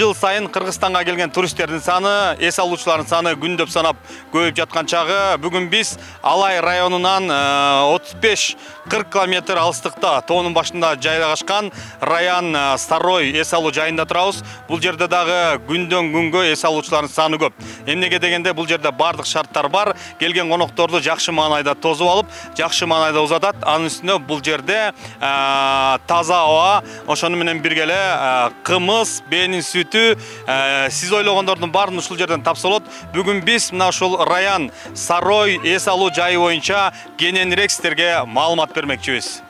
жыл сайын Кыргызстанга келген туристтердин саны, эс алуучулардын саны күндөп санап көбөйүп жаткан чагы бүгүн биз Алай районунан 35-40 километр алыстыкта тоонун башында жайгашкан Раян Сарой эс алуу жайында турабыз. Бул жерде дагы күндөн күнгө эс алуучулардын саны көп. Эмнеге дегенде бул жерде бардык шарттар бар. Келген конокторду жакшы маанайда тосуп алып, жакшы маанайда узатат. Анын үстүнө бул жерде таза аба, ошону менен бирге эле кымыз, бенин сүтү, сиз ойлогондордун баарын ушул жерден тапса болот. Бүгүн биз мына ушул Раян Сарой эс алуу жайы боюнча кененирээк сиздерге маалымат бермекчибиз.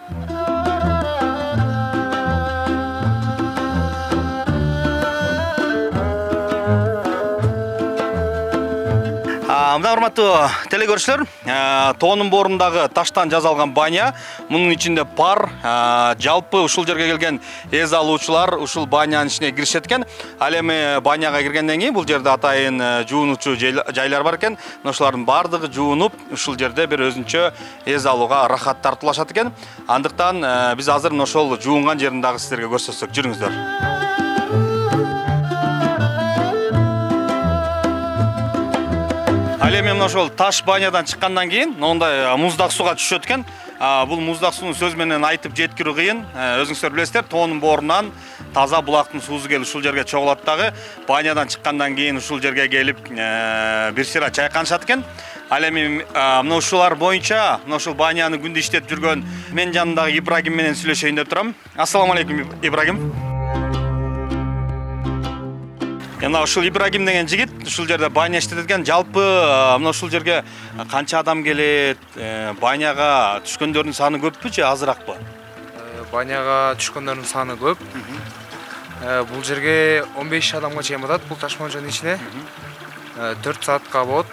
Мына урматтуу телекөрүүчүлөр, тоонун боорундағы таштан жасалган баня, мунун ичинде пар, жалпы ушул жерге келген эс алуучулар ушул банянын ичине киришет экен. Ал эми баняга киргенден кийин бул жерде атайын жуунуучу жайлар бар экен. Ошолордун баардыгы жуунуп, ушул жерде бир өзүнчө эс алууга рахат тартуулашат экен. Андыктан биз азыр ошол жуунган жерин дагы сиздерге көрсөтсөк, жүрүңүздөр. Ал эми ошол таш банядан чыккандан кийин мондай муздак сууга түшөт экен. Бул муздак сууну сөз менен айтып жеткирүү кыйын. Өзүңүздөр билесиздер, тоонун боорунан таза булактын суусу келип ушул жерге чогулат дагы. Банядан чыккандан кийин ушул жерге келип бир сыйра чайканышат экен. Ал эми мына ушулар боюнча, мына ушул баняны күндө иштетип жүргөн мен жанымдагы Ибрагим менен сүйлөшөйүн деп турам. Ассаламу алейкум, Ибрагим. Мына ушул Ибрагим деген жигит ушул жерде баня иштетет экен. Жалпы мына ушул жерге канча адам келет? Баняга түшкөндөрдүн саны көппү же азыракпы? Баняга түшкөндөрдүн саны көп. Бул жерге 15 адамга чейин батат бул таш монжонун ичине. 4 саатка болот.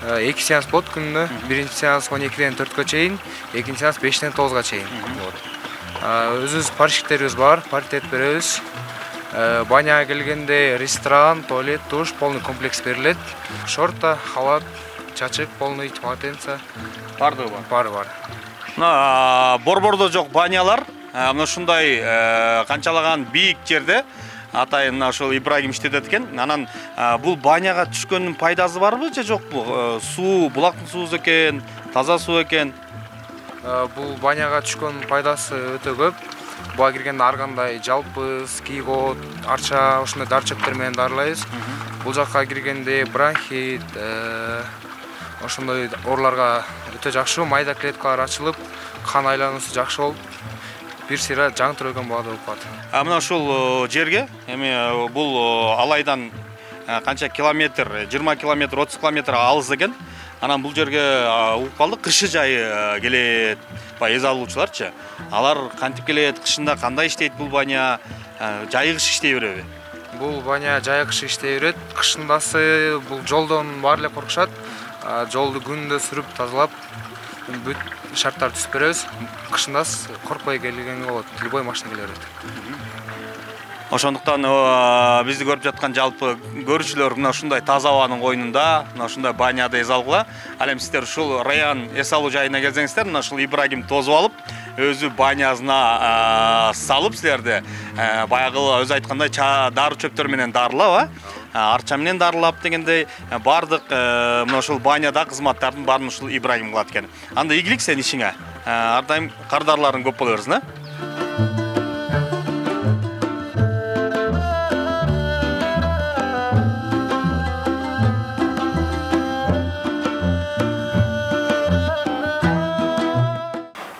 2 сеанс болот күнүнө. Биринчи сеанс 12ден 4кө чейин, экинчи сеанс 5ден 9га чейин болот. Өзүбүз паршиктерибиз бар, паритет беребиз. Баняга келгенде ресторан, туалет, душ, полный комплекс берилет. Шорта, халат, чачык, полный полотенце. Бардыгы бар. Бары бар. Мына борбордо жок банялар, мына ушундай канчалаган бийик жерде атайын мына ушул Ибрагим иштетет экен. Анан бул баняга түшкөндүн пайдасы барбы же жокпу? Суу, булактын суусу экен, таза суу экен. Бул баняга түшкөн пайдасы өтө көп. Буга киргенде ар кандай жалпыз, кийгот, арча, ошондой дары чөптөр менен дарылайбыз. Бул жакка киргенде бронхит, ошондой ооруларга өтө жакшы, майда клеткалар ачылып, кан айлануусу жакшы болуп, бир сыйра жаңы төрөлгөн убагында болуп калат. Мына ушул жерге эми бул Алайдан канча километр, 20 километр, 30 километр алыс экен. Анан бул жерге угуп калдык, кышы жайы келет, эс алуучуларчы. Алар кантип келет, кышында кандай иштейт бул баня, жайы кыш иштей береби? Бул баня жайы кыш иштей берет. Кышындасы бул жолдон баары эле коркушат. Жолду күндө сүрүп тазалап, бүт шарттар түзүп беребиз. Кышындасы коркпой келгенге болот, любой машина келе берет. Ошондуктан бизди көрүп жаткан жалпы көрүүчүлөр мына ушундай таза абанын койнунда, мына ушундай баняда эс алгыла. Ал эми сиздер ушул Раян эс алуу жайына келсеңиздер, мына ушул Ибрагим тосуп алып, өзү банясына салып силерди баягы өзү айткандай дары чөптөр менен дарылап, арча менен дарылап дегендей бардык мына ушул баняда кызматтардын баарын ушул Ибрагим кылат экен. Анда ийгилик сен ишиңе. Ар дайым кардарларың көп боло берсин,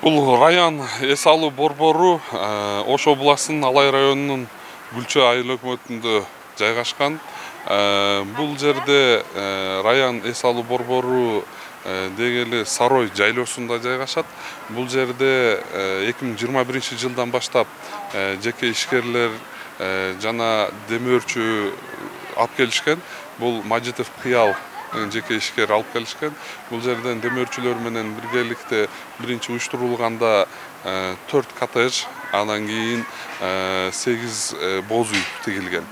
Бул Раян эс алуу борбору Ош областынын Алай районунун Гүлчө айыл өкмөтүндө жайгашкан. Бул жерде Раян эс алуу борбору дегели Сарой жайлоосунда жайгашат. Бул жерде 2021 жылдан баштап жеке ишкерлер жана демөөрчү алып келишкен. Бул Мажитов Кыял жеке ишкер алып келишкен. Бул жерден демөөрчүлөр менен биргеликте биринчи уюштурулганда 4 коттедж, анан кийин 8 боз үй тигилген.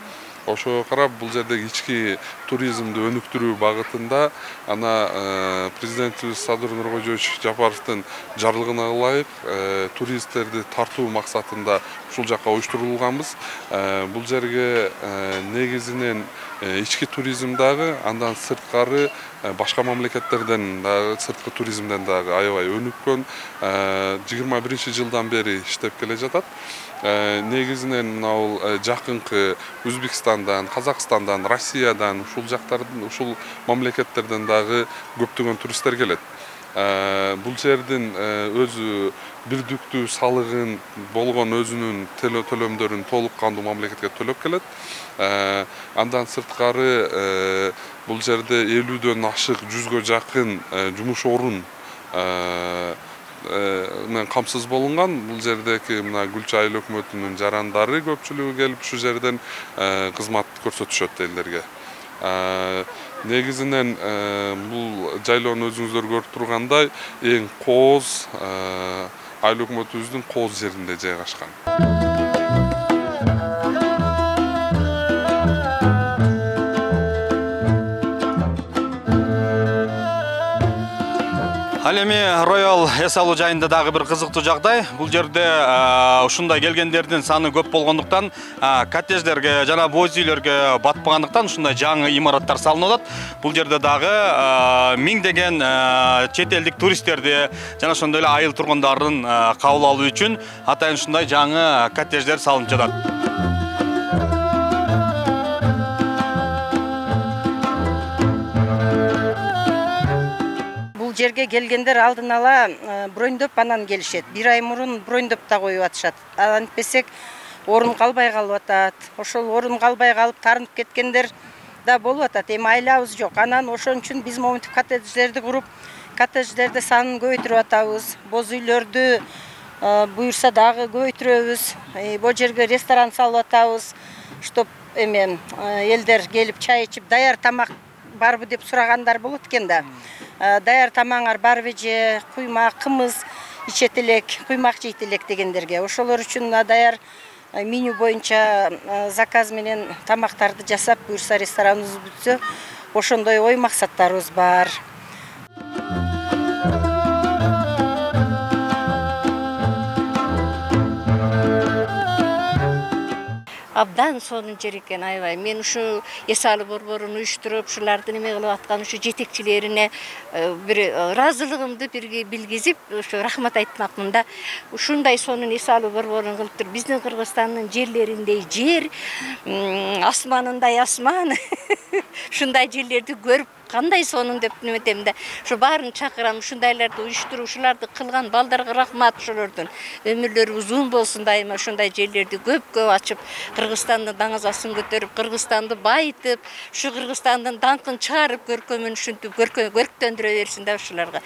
Ошого карап бул жердеги ички туризмди өнүктүрүү багытында ана президентибиз Садыр Нуркожоевич Жапаровдун жарлыгына ылайык туристтерди тартуу максатында ушул жакка уюштурулганбыз. Бул жерге негизинен ички туризм дагы, андан сырткары башка мамлекеттерден дагы, сырткы туризмден дагы аябай өнүккөн, 21-жылдан бери иштеп келе жатат. Негизинен мынау жакынкы Өзбекстандан, Казакстандан, Россиядан, ушул жактардан, ушул мамлекеттерден дагы көптөгөн туристтер келет. Бул жердин өзү бирдиктүү салыгын болгон өзүнүн төлөмдөрүн толук кандуу мамлекетке төлөп келет. Андан сырткары бул жерде 50дөн ашык 100гө жакын жумуш орун камсыз болунган. Бул жердеги мына Гүлча айыл өкмөтүнүн жарандары көпчүлүгү келип ушу жерден кызмат көрсөтүшөт элдерге. Негизинен бул жайлоону өзүңүздөр көрүп тургандай эң кооз айыл өкмөтүбүздүн кооз жеринде жайгашкан. Ал эми Роял эс алуу жайында дагы бир кызыктуу жагдай. Бул жерде ушундай келгендердин саны көп болгондуктан коттедждерге жана боз үйлөргө батпагандыктан ушундай жаңы имараттар салынып атат. Бул жерде дагы миңдеген чет элдик туристтерди жана ошондой эле айыл тургундарын кабыл алуу үчүн атайын ушундай жаңы коттедждер салынып жатат. Жерге келгендер алдын ала брондоп анан келишет. Бир ай мурун брондоп да коюп атышат. Антпесек орун калбай калып атат. Ошол орун калбай калып тарынып кеткендер да болуп атат. Эми айлабыз жок. Анан ошон үчүн биз момунтип коттедждерди куруп, коттедждерди санын көбөйтүрүп атабыз. Боз үйлөрдү буюрса дагы көбөйтүрөбүз. Бул жерге ресторан салып атабыз. Чтоб элдер келип чай ичип, даяр тамак барбы деп сурагандар болот экен да. Даяр тамаңар барбы же, куймак, кымыз ичет элек, куймак жейт элек дегендерге. Ошолор үчүн даяр меню боюнча заказ менен тамактарды жасап, буюрса рестораныбыз бүтсө, ошондой ой максаттарыбыз бар. Абдан сонун жер экен, аябай. Мен ушу эс алуу борборун уюштуруп, ушуларды неме кылып аткан ушу жетекчилерине бир ыраазылыгымды билгизип, ушу рахмат айтмакмын да. Ушундай сонун эс алуу борборун кылып туруп, биздин Кыргызстандын жерлериндей жер, асманындай асман, ушундай жерлерди көрүп кандай сонун деп неметем да. Ушу баарын чакырам, ушундайларды уюштуруп, ушуларды кылган балдарга рахмат, ошолордун өмүрлөрү узун болсун дайыма, ушундай жерлерди көп ачып, Кыргызстандын даңазасын көтөрүп, Кыргызстанды байытып, ушу Кыргызстандын даңкын чыгарып, көркөмүн ушинтип көрктөндүрө берсин да ушуларга.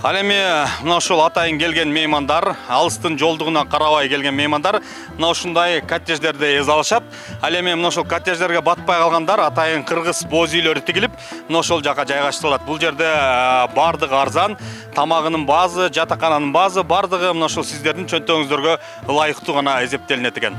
Ал эми мына ушул атайын келген меймандар, алыстын жолдугуна карабай келген меймандар мына ушундай коттедждерди эс алышат. Ал эми мына ушул коттедждерге батпай калгандар атайын кыргыз боз үйлөрү тигилип, мына ошол жака жайгаштырылат. Бул жерде бардыгы арзан, тамагынын баазы, жатакананын баазы бардыгы мына ушул сиздердин чөнтөгүңүздөргө ылайыктуу гана эсептелинет экен.